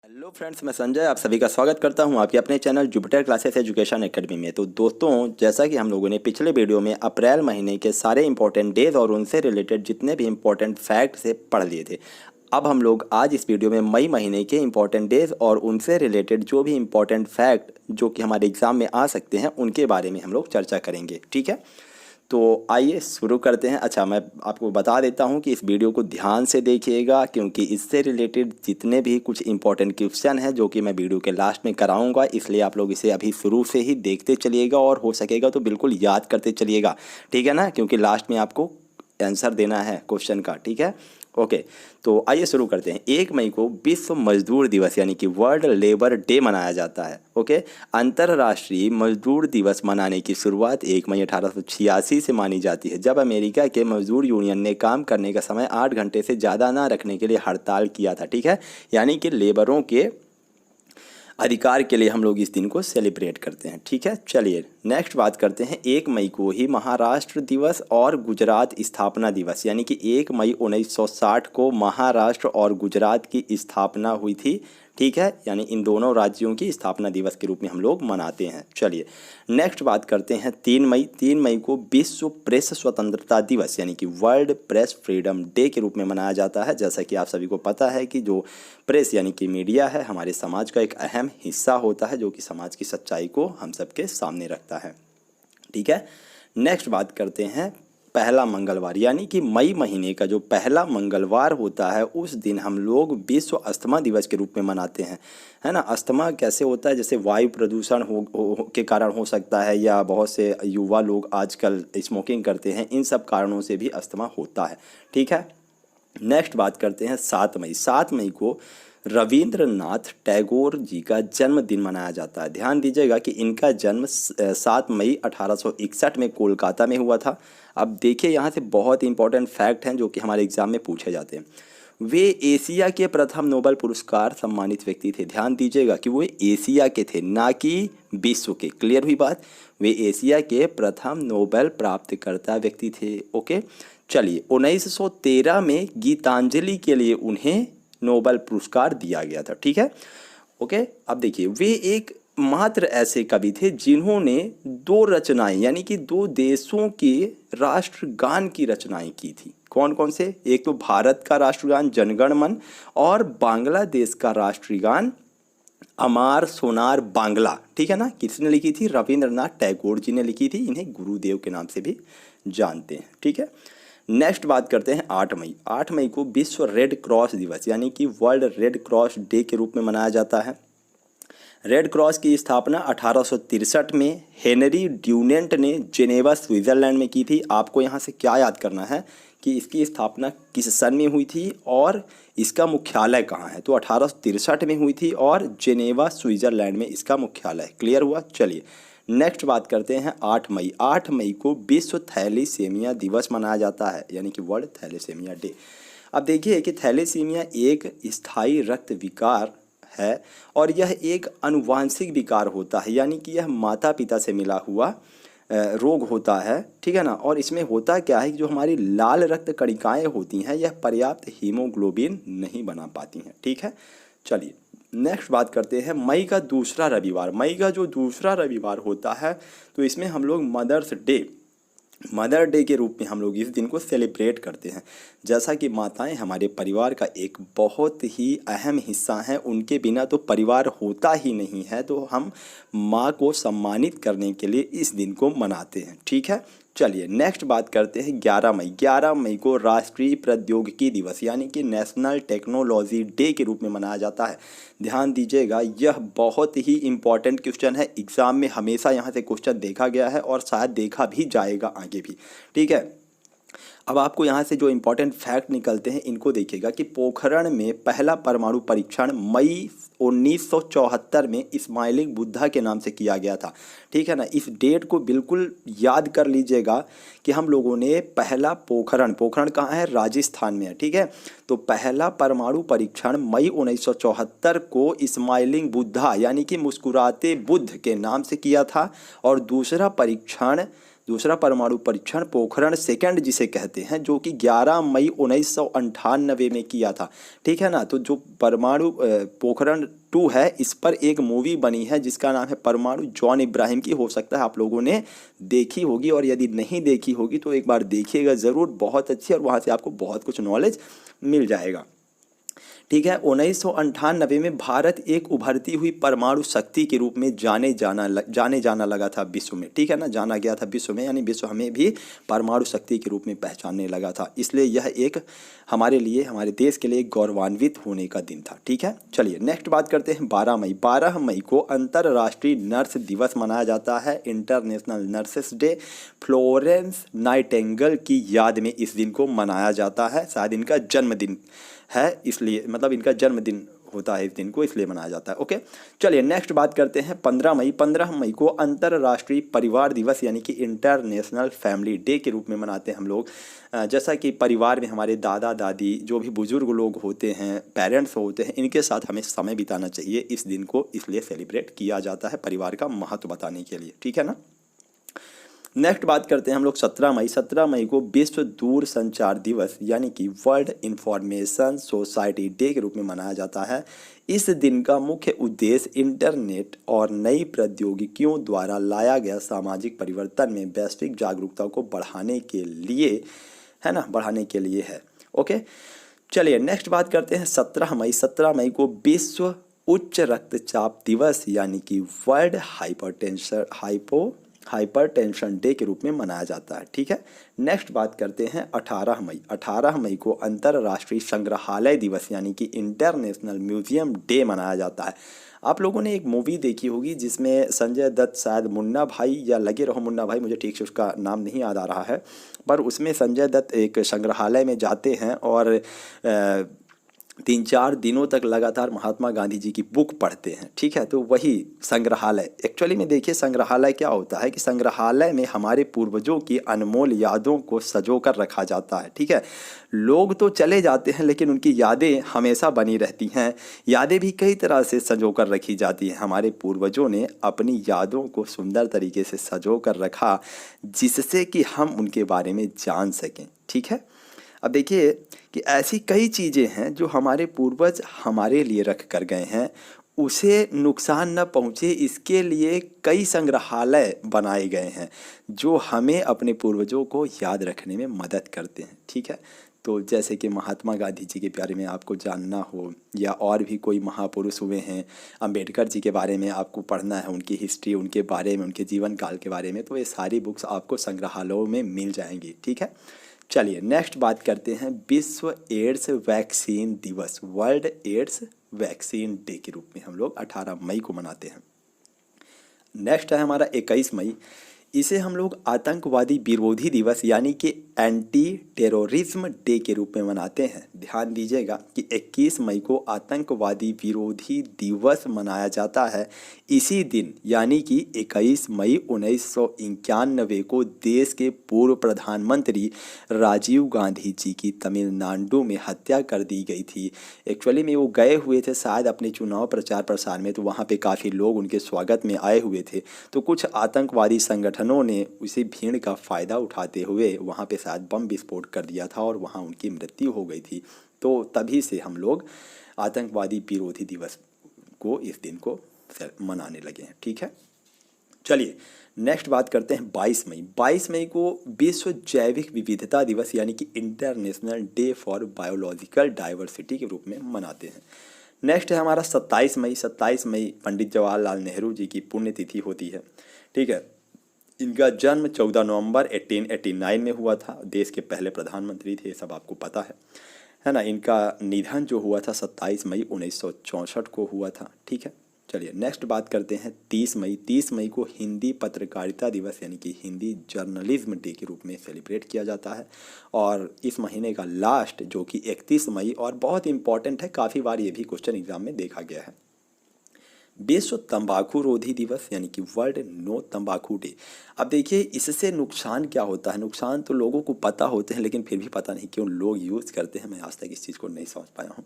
Hello friends, मैं संजय आप सभी का स्वागत करता हूं आपके अपने channel Jupiter classes education academy में। तो दोस्तों, जैसा कि हम लोगों ने पिछले वीडियो में अप्रैल महीने के सारे इंपॉर्टेंट डेज और उनसे रिलेटेड जितने भी इंपॉर्टेंट फैक्ट से पढ़ लिए थे, अब हम लोग आज इस वीडियो में मई महीने के इंपॉर्टेंट डेज और उनसे रिलेटेड जो भी इंपॉर्टेंट फैक्ट जो कि हमारे एग्जाम में आ सकते हैं उनके बारे में हम लोग चर्चा करेंगे। ठीक है, तो आइए शुरू करते हैं। अच्छा, मैं आपको बता देता हूं कि इस वीडियो को ध्यान से देखिएगा, क्योंकि इससे रिलेटेड जितने भी कुछ इंपॉर्टेंट क्वेश्चन हैं जो कि मैं वीडियो के लास्ट में कराऊंगा, इसलिए आप लोग इसे अभी शुरू से ही देखते चलिएगा और हो सकेगा तो बिल्कुल याद करते चलिएगा। ठीक है ना, क्योंकि लास्ट में आपको आंसर देना है क्वेश्चन का। ठीक है, ओके। तो आइए शुरू करते हैं। 1 मई को विश्व मजदूर दिवस यानी कि वर्ल्ड लेबर डे मनाया जाता है। ओके, अंतर्राष्ट्रीय मजदूर दिवस मनाने की शुरुआत 1 मई 1886 से मानी जाती है, जब अमेरिका के मजदूर यूनियन ने काम करने का समय 8 घंटे से ज़्यादा ना रखने के लिए हड़ताल किया था। ठीक है, यानी कि लेबरों के अधिकार के लिए हम लोग इस दिन को सेलिब्रेट करते हैं। ठीक है, चलिए नेक्स्ट बात करते हैं। 1 मई को ही महाराष्ट्र दिवस और गुजरात स्थापना दिवस यानी कि 1 मई 1960 को महाराष्ट्र और गुजरात की स्थापना हुई थी। ठीक है, यानी इन दोनों राज्यों की स्थापना दिवस के रूप में हम लोग मनाते हैं। चलिए नेक्स्ट बात करते हैं। 3 मई को विश्व प्रेस स्वतंत्रता दिवस यानी कि वर्ल्ड प्रेस फ्रीडम डे के रूप में मनाया जाता है। जैसा कि आप सभी को पता है कि जो प्रेस यानी कि मीडिया है हमारे समाज का एक अहम हिस्सा होता है, जो कि समाज की सच्चाई को हम सबके सामने रखता है। ठीक है, नेक्स्ट बात करते हैं। पहला मंगलवार यानी कि मई महीने का जो पहला मंगलवार होता है उस दिन हम लोग विश्व अस्थमा दिवस के रूप में मनाते हैं। है ना, अस्थमा कैसे होता है? जैसे वायु प्रदूषण के कारण हो सकता है, या बहुत से युवा लोग आजकल स्मोकिंग करते हैं, इन सब कारणों से भी अस्थमा होता है। ठीक है, नेक्स्ट बात करते हैं। 7 मई को रविंद्रनाथ टैगोर जी का जन्मदिन मनाया जाता है। ध्यान दीजिएगा कि इनका जन्म 7 मई 1861 में कोलकाता में हुआ था। अब देखिए, यहाँ से बहुत इंपॉर्टेंट फैक्ट हैं जो कि हमारे एग्जाम में पूछे जाते हैं। वे एशिया के प्रथम नोबेल पुरस्कार सम्मानित व्यक्ति थे। ध्यान दीजिएगा कि वो एशिया के थे, ना कि विश्व के। क्लियर हुई बात? वे एशिया के प्रथम नोबेल प्राप्तकर्ता व्यक्ति थे। ओके, चलिए 1913 में गीतांजलि के लिए उन्हें नोबेल पुरस्कार दिया गया था। ठीक है, ओके। अब देखिए, वे एक मात्र ऐसे कवि थे जिन्होंने 2 रचनाएं यानी कि 2 देशों के राष्ट्रगान की रचनाएं की थी। कौन कौन से? एक तो भारत का राष्ट्रगान जनगण मन और बांग्लादेश का राष्ट्रगान अमार सोनार बांग्ला। ठीक है ना, किसने लिखी थी? रविंद्रनाथ टैगोर जी ने लिखी थी। इन्हें गुरुदेव के नाम से भी जानते हैं। ठीक है, नेक्स्ट बात करते हैं। 8 मई को विश्व रेड क्रॉस दिवस यानी कि वर्ल्ड रेड क्रॉस डे के रूप में मनाया जाता है। रेड क्रॉस की स्थापना 1863 में हेनरी ड्यूनेंट ने जेनेवा स्विट्जरलैंड में की थी। आपको यहाँ से क्या याद करना है कि इसकी स्थापना किस सन में हुई थी और इसका मुख्यालय कहाँ है? तो 1863 में हुई थी और जेनेवा स्विट्जरलैंड में इसका मुख्यालय। क्लियर हुआ? चलिए नेक्स्ट बात करते हैं। 8 मई को विश्व थैलीसीमिया दिवस मनाया जाता है, यानी कि वर्ल्ड थैलीसीमिया डे। अब देखिए कि थैलीसीमिया एक स्थायी रक्त विकार है और यह एक आनुवांशिक विकार होता है, यानी कि यह माता पिता से मिला हुआ रोग होता है। ठीक है ना, और इसमें होता क्या है कि जो हमारी लाल रक्त कणिकाएं होती हैं यह पर्याप्त हीमोग्लोबिन नहीं बना पाती हैं। ठीक है, चलिए नेक्स्ट बात करते हैं। मई का जो दूसरा रविवार होता है तो इसमें हम लोग मदर डे के रूप में हम लोग इस दिन को सेलिब्रेट करते हैं। जैसा कि माताएं हमारे परिवार का एक बहुत ही अहम हिस्सा हैं, उनके बिना तो परिवार होता ही नहीं है, तो हम माँ को सम्मानित करने के लिए इस दिन को मनाते हैं। ठीक है, चलिए नेक्स्ट बात करते हैं। 11 मई को राष्ट्रीय प्रौद्योगिकी दिवस यानी कि नेशनल टेक्नोलॉजी डे के रूप में मनाया जाता है। ध्यान दीजिएगा, यह बहुत ही इंपॉर्टेंट क्वेश्चन है। एग्जाम में हमेशा यहाँ से क्वेश्चन देखा गया है और शायद देखा भी जाएगा आगे भी। ठीक है, अब आपको यहाँ से जो इंपॉर्टेंट फैक्ट निकलते हैं इनको देखिएगा कि पोखरण में पहला परमाणु परीक्षण मई 1974 में इस्माइलिंग बुद्धा के नाम से किया गया था। ठीक है ना, इस डेट को बिल्कुल याद कर लीजिएगा कि हम लोगों ने पहला पोखरण कहाँ है? राजस्थान में है। ठीक है, तो पहला परमाणु परीक्षण मई 1974 को इस्माइलिंग बुद्धा यानी कि मुस्कुराते बुद्ध के नाम से किया था, और दूसरा परीक्षण दूसरा परमाणु परीक्षण पोखरण सेकंड जिसे कहते हैं, जो कि 11 मई 1998 में किया था, ठीक है ना। तो जो परमाणु पोखरण 2 है, इस पर एक मूवी बनी है जिसका नाम है परमाणु, जॉन इब्राहिम की। हो सकता है आप लोगों ने देखी होगी, और यदि नहीं देखी होगी तो एक बार देखिएगा ज़रूर, बहुत अच्छी, और वहाँ से आपको बहुत कुछ नॉलेज मिल जाएगा, ठीक है। 1998 में भारत एक उभरती हुई परमाणु शक्ति के रूप में जाने जाना लगा था विश्व में, ठीक है ना, जाना गया था विश्व में, यानी विश्व हमें भी परमाणु शक्ति के रूप में पहचानने लगा था। इसलिए यह एक हमारे लिए, हमारे देश के लिए गौरवान्वित होने का दिन था, ठीक है। चलिए नेक्स्ट बात करते हैं 12 मई। 12 मई को अंतर्राष्ट्रीय नर्स दिवस मनाया जाता है, international nurses day. Florence Nightingale की याद में इस दिन को मनाया जाता है, शायद इनका जन्मदिन है, इसलिए मतलब इनका जन्मदिन होता है इस दिन को, इसलिए मनाया जाता है। ओके, चलिए नेक्स्ट बात करते हैं 15 मई। 15 मई को अंतर्राष्ट्रीय परिवार दिवस यानी कि इंटरनेशनल फैमिली डे के रूप में मनाते हैं हम लोग। जैसा कि परिवार में हमारे दादा दादी, जो भी बुजुर्ग लोग होते हैं, पेरेंट्स होते हैं, इनके साथ हमें समय बिताना चाहिए इस दिन को, इसलिए सेलिब्रेट किया जाता है परिवार का महत्व बताने के लिए, ठीक है ना। नेक्स्ट बात करते हैं हम लोग 17 मई। 17 मई को विश्व दूर संचार दिवस यानी कि वर्ल्ड इंफॉर्मेशन सोसाइटी डे के रूप में मनाया जाता है। इस दिन का मुख्य उद्देश्य इंटरनेट और नई प्रौद्योगिकियों द्वारा लाया गया सामाजिक परिवर्तन में वैश्विक जागरूकता को बढ़ाने के लिए है ना, बढ़ाने के लिए है। ओके, चलिए नेक्स्ट बात करते हैं 17 मई। 17 मई को विश्व उच्च रक्तचाप दिवस यानी कि वर्ल्ड हाइपरटेंशन डे के रूप में मनाया जाता है, ठीक है। नेक्स्ट बात करते हैं 18 मई। 18 मई को अंतर्राष्ट्रीय संग्रहालय दिवस यानी कि इंटरनेशनल म्यूजियम डे मनाया जाता है। आप लोगों ने एक मूवी देखी होगी जिसमें संजय दत्त, शायद मुन्ना भाई या लगे रहो मुन्ना भाई, मुझे ठीक से उसका नाम नहीं याद आ रहा है, पर उसमें संजय दत्त एक संग्रहालय में जाते हैं और 3-4 दिनों तक लगातार महात्मा गांधी जी की बुक पढ़ते हैं, ठीक है। तो वही संग्रहालय, एक्चुअली में देखिए संग्रहालय क्या होता है कि संग्रहालय में हमारे पूर्वजों की अनमोल यादों को सजो कर रखा जाता है, ठीक है। लोग तो चले जाते हैं लेकिन उनकी यादें हमेशा बनी रहती हैं। यादें भी कई तरह से सजो कर रखी जाती हैं। हमारे पूर्वजों ने अपनी यादों को सुंदर तरीके से सजो कर रखा, जिससे कि हम उनके बारे में जान सकें, ठीक है। अब देखिए कि ऐसी कई चीज़ें हैं जो हमारे पूर्वज हमारे लिए रख कर गए हैं, उसे नुकसान न पहुँचे इसके लिए कई संग्रहालय बनाए गए हैं जो हमें अपने पूर्वजों को याद रखने में मदद करते हैं, ठीक है। तो जैसे कि महात्मा गांधी जी के बारे में आपको जानना हो, या और भी कोई महापुरुष हुए हैं, अंबेडकर जी के बारे में आपको पढ़ना है, उनकी हिस्ट्री, उनके बारे में, उनके जीवन काल के बारे में, तो ये सारी बुक्स आपको संग्रहालयों में मिल जाएंगी, ठीक है। चलिए नेक्स्ट बात करते हैं विश्व एड्स वैक्सीन दिवस, वर्ल्ड एड्स वैक्सीन डे के रूप में हम लोग 18 मई को मनाते हैं। नेक्स्ट है हमारा 21 मई। इसे हम लोग आतंकवादी विरोधी दिवस यानी कि एंटी टेररिज्म डे के रूप में मनाते हैं। ध्यान दीजिएगा कि 21 मई को आतंकवादी विरोधी दिवस मनाया जाता है। इसी दिन यानी कि 21 मई 1991 को देश के पूर्व प्रधानमंत्री राजीव गांधी जी की तमिलनाडु में हत्या कर दी गई थी। एक्चुअली में वो गए हुए थे शायद अपने चुनाव प्रचार प्रसार में, तो वहाँ पे काफ़ी लोग उनके स्वागत में आए हुए थे। तो कुछ आतंकवादी संगठनों ने उसी भीड़ का फ़ायदा उठाते हुए वहाँ पे शायद बम विस्फोट कर दिया था और वहाँ उनकी मृत्यु हो गई थी। तो तभी से हम लोग आतंकवादी विरोधी दिवस को, इस दिन को मनाने लगे हैं, ठीक है। चलिए नेक्स्ट बात करते हैं 22 मई। 22 मई को विश्व जैविक विविधता दिवस यानी कि international day for biological diversity के रूप में मनाते हैं। नेक्स्ट है हमारा 27 मई। 27 मई पंडित जवाहरलाल नेहरू जी की पुण्यतिथि होती है, ठीक है। इनका जन्म 14 नवंबर 1889 में हुआ था। देश के पहले प्रधानमंत्री थे, सब आपको पता है ना। इनका निधन जो हुआ था 27 मई 1964 को हुआ था, ठीक है। चलिए नेक्स्ट बात करते हैं 30 मई। 30 मई को हिंदी पत्रकारिता दिवस यानी कि हिंदी जर्नलिज्म डे के रूप में सेलिब्रेट किया जाता है। और इस महीने का लास्ट जो कि 31 मई, और बहुत इंपॉर्टेंट है, काफ़ी बार ये भी क्वेश्चन एग्जाम में देखा गया है। विश्व तंबाकू रोधी दिवस यानी कि वर्ल्ड नो तंबाकू डे। अब देखिए इससे नुकसान क्या होता है, नुकसान तो लोगों को पता होते हैं लेकिन फिर भी पता नहीं क्यों लोग यूज़ करते हैं। मैं आज तक इस चीज़ को नहीं समझ पाया हूँ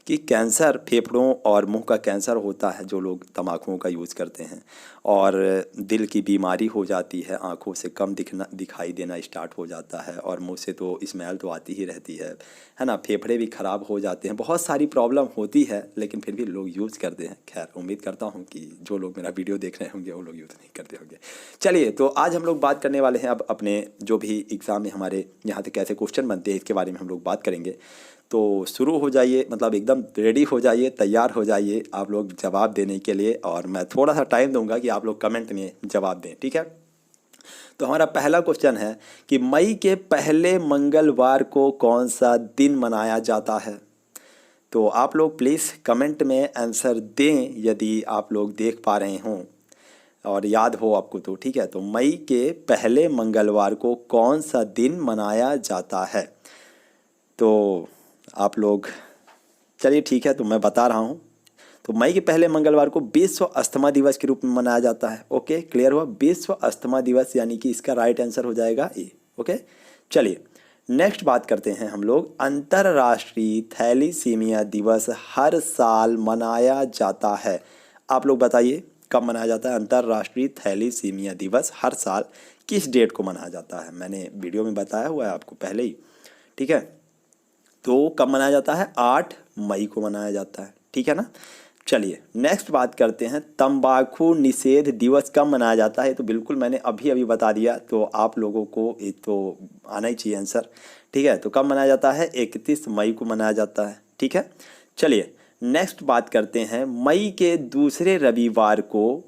कि कैंसर, फेफड़ों और मुंह का कैंसर होता है जो लोग तंबाकू का यूज़ करते हैं, और दिल की बीमारी हो जाती है, आँखों से कम दिखाई देना स्टार्ट हो जाता है, और मुंह से तो स्मेल तो आती ही रहती है ना। फेफड़े भी ख़राब हो जाते हैं, बहुत सारी प्रॉब्लम होती है लेकिन फिर भी लोग यूज़ करते हैं। खैर उम्मीद करता हूँ कि जो लोग मेरा वीडियो देख रहे होंगे वो लोग यूज़ नहीं करते होंगे। चलिए, तो आज हम लोग बात करने वाले हैं अब अपने जो भी एग्ज़ाम में हमारे यहाँ से कैसे क्वेश्चन बनते हैं इसके बारे में हम लोग बात करेंगे। तो शुरू हो जाइए, मतलब एकदम रेडी हो जाइए, तैयार हो जाइए आप लोग जवाब देने के लिए, और मैं थोड़ा सा टाइम दूंगा कि आप लोग कमेंट में जवाब दें, ठीक है। तो हमारा पहला क्वेश्चन है कि मई के पहले मंगलवार को कौन सा दिन मनाया जाता है। तो आप लोग प्लीज़ कमेंट में आंसर दें यदि आप लोग देख पा रहे हों और याद हो आपको तो, ठीक है। तो मई के पहले मंगलवार को कौन सा दिन मनाया जाता है। तो आप लोग, चलिए ठीक है, तो मैं बता रहा हूँ। तो मई के पहले मंगलवार को विश्व अस्थमा दिवस के रूप में मनाया जाता है। ओके, क्लियर हुआ, विश्व अस्थमा दिवस, यानी कि इसका राइट आंसर हो जाएगा ए। ओके, चलिए नेक्स्ट बात करते हैं हम लोग। अंतर्राष्ट्रीय थैलीसीमिया दिवस हर साल मनाया जाता है। आप लोग बताइए कब मनाया जाता है अंतर्राष्ट्रीय थैलीसीमिया दिवस, हर साल किस डेट को मनाया जाता है। मैंने वीडियो में बताया हुआ है आपको पहले ही, ठीक है। तो कब मनाया जाता है, 8 मई को मनाया जाता है, ठीक है ना। चलिए नेक्स्ट बात करते हैं, तंबाकू निषेध दिवस कब मनाया जाता है। तो बिल्कुल मैंने अभी अभी बता दिया, तो आप लोगों को ये तो आना ही चाहिए आंसर, ठीक है। तो कब मनाया जाता है, 31 मई को मनाया जाता है, ठीक है। चलिए नेक्स्ट बात करते हैं, मई के दूसरे रविवार को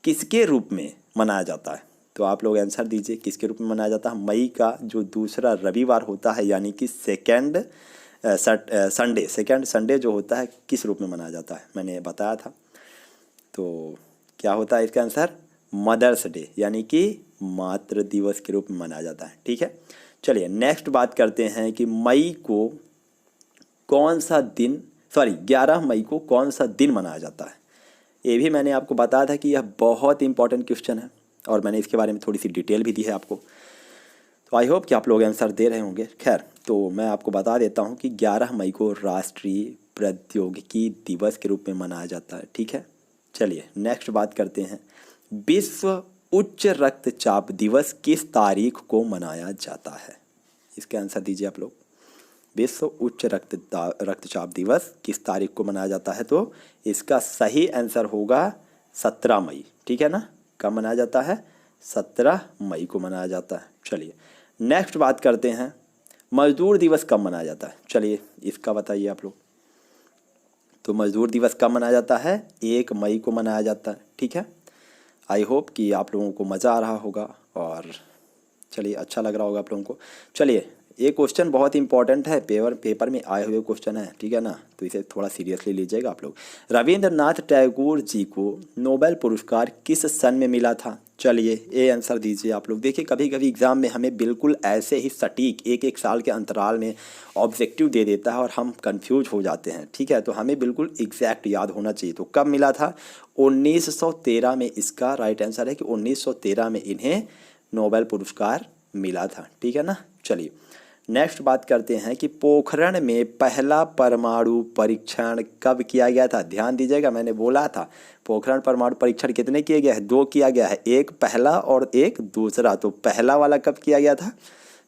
किसके रूप में मनाया जाता है। तो आप लोग आंसर दीजिए, किसके रूप में मनाया जाता है। मई का जो दूसरा रविवार होता है यानी कि सेकेंड संडे जो होता है, किस रूप में मनाया जाता है, मैंने बताया था। तो क्या होता है इसका आंसर, मदर्स डे, यानी कि मातृ दिवस के रूप में मनाया जाता है, ठीक है। चलिए नेक्स्ट बात करते हैं कि मई को कौन सा दिन, 11 मई को कौन सा दिन मनाया जाता है। ये भी मैंने आपको बताया था कि यह बहुत इंपॉर्टेंट क्वेश्चन है, और मैंने इसके बारे में थोड़ी सी डिटेल भी दी है आपको। तो आई होप कि आप लोग आंसर दे रहे होंगे। खैर, तो मैं आपको बता देता हूँ कि 11 मई को राष्ट्रीय प्रौद्योगिकी दिवस के रूप में मनाया जाता है, ठीक है। चलिए नेक्स्ट बात करते हैं, विश्व उच्च रक्तचाप दिवस किस तारीख को मनाया जाता है। इसका आंसर दीजिए आप लोग, विश्व उच्च रक्तचाप दिवस किस तारीख को मनाया जाता है। तो इसका सही आंसर होगा 17 मई, ठीक है ना। कब मनाया जाता है, 17 मई को मनाया जाता है। चलिए नेक्स्ट बात करते हैं, मजदूर दिवस कब मनाया जाता है। चलिए इसका बताइए आप लोग। तो मजदूर दिवस कब मनाया जाता है, 1 मई को मनाया जाता है, ठीक है। आई होप कि आप लोगों को मज़ा आ रहा होगा, और चलिए अच्छा लग रहा होगा आप लोगों को। चलिए ये क्वेश्चन बहुत इंपॉर्टेंट है, पेपर में आए हुए क्वेश्चन है, ठीक है ना। तो इसे थोड़ा सीरियसली लीजिएगा आप लोग। रविंद्रनाथ टैगोर जी को नोबेल पुरस्कार किस सन में मिला था। चलिए ये आंसर दीजिए आप लोग। देखिए कभी कभी एग्ज़ाम में हमें बिल्कुल ऐसे ही सटीक एक साल के अंतराल में ऑब्जेक्टिव दे देता है और हम कंफ्यूज हो जाते हैं, ठीक है। तो हमें बिल्कुल एग्जैक्ट याद होना चाहिए। तो कब मिला था, 1913 में इसका राइट आंसर है कि 1913 में इन्हें नोबेल पुरस्कार मिला था, ठीक है ना। चलिए नेक्स्ट बात करते हैं कि पोखरण में पहला परमाणु परीक्षण कब किया गया था। ध्यान दीजिएगा, मैंने बोला था पोखरण परमाणु परीक्षण कितने किए गए हैं, 2 किया गया है, एक पहला और एक दूसरा। तो पहला वाला कब किया गया था,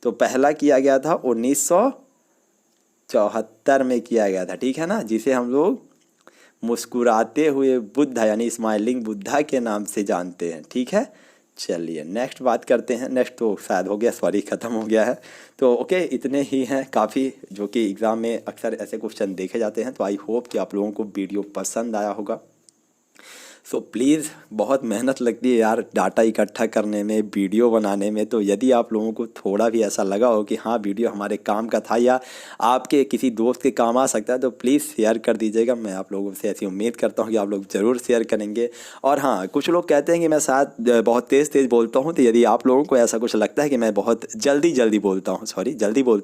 तो पहला किया गया था 1974 में किया गया था, ठीक है ना, जिसे हम लोग मुस्कुराते हुए बुद्धा यानी स्माइलिंग बुद्धा के नाम से जानते हैं, ठीक है। चलिए नेक्स्ट बात करते हैं, नेक्स्ट तो शायद हो गया, सॉरी ख़त्म हो गया है। तो ओके, इतने ही हैं काफ़ी, जो कि एग्ज़ाम में अक्सर ऐसे क्वेश्चन देखे जाते हैं। तो आई होप कि आप लोगों को वीडियो पसंद आया होगा। सो प्लीज़, बहुत मेहनत लगती है यार डाटा इकट्ठा करने में, वीडियो बनाने में। तो यदि आप लोगों को थोड़ा भी ऐसा लगा हो कि हाँ वीडियो हमारे काम का था या आपके किसी दोस्त के काम आ सकता है, तो प्लीज़ शेयर कर दीजिएगा। मैं आप लोगों से ऐसी उम्मीद करता हूँ कि आप लोग ज़रूर शेयर करेंगे। और हाँ, कुछ लोग कहते हैं कि मैं शायद बहुत तेज़ बोलता हूँ, तो यदि आप लोगों को ऐसा कुछ लगता है कि मैं बहुत जल्दी बोलता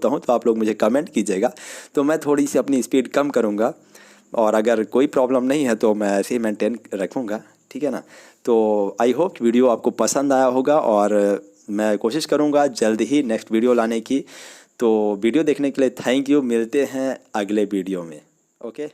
हूँ, तो आप लोग मुझे कमेंट कीजिएगा, तो मैं थोड़ी सी अपनी स्पीड कम करूँगा। और अगर कोई प्रॉब्लम नहीं है तो मैं ऐसे ही मेंटेन रखूँगा, ठीक है ना। तो आई होप वीडियो आपको पसंद आया होगा और मैं कोशिश करूँगा जल्द ही नेक्स्ट वीडियो लाने की। तो वीडियो देखने के लिए थैंक यू, मिलते हैं अगले वीडियो में। ओके।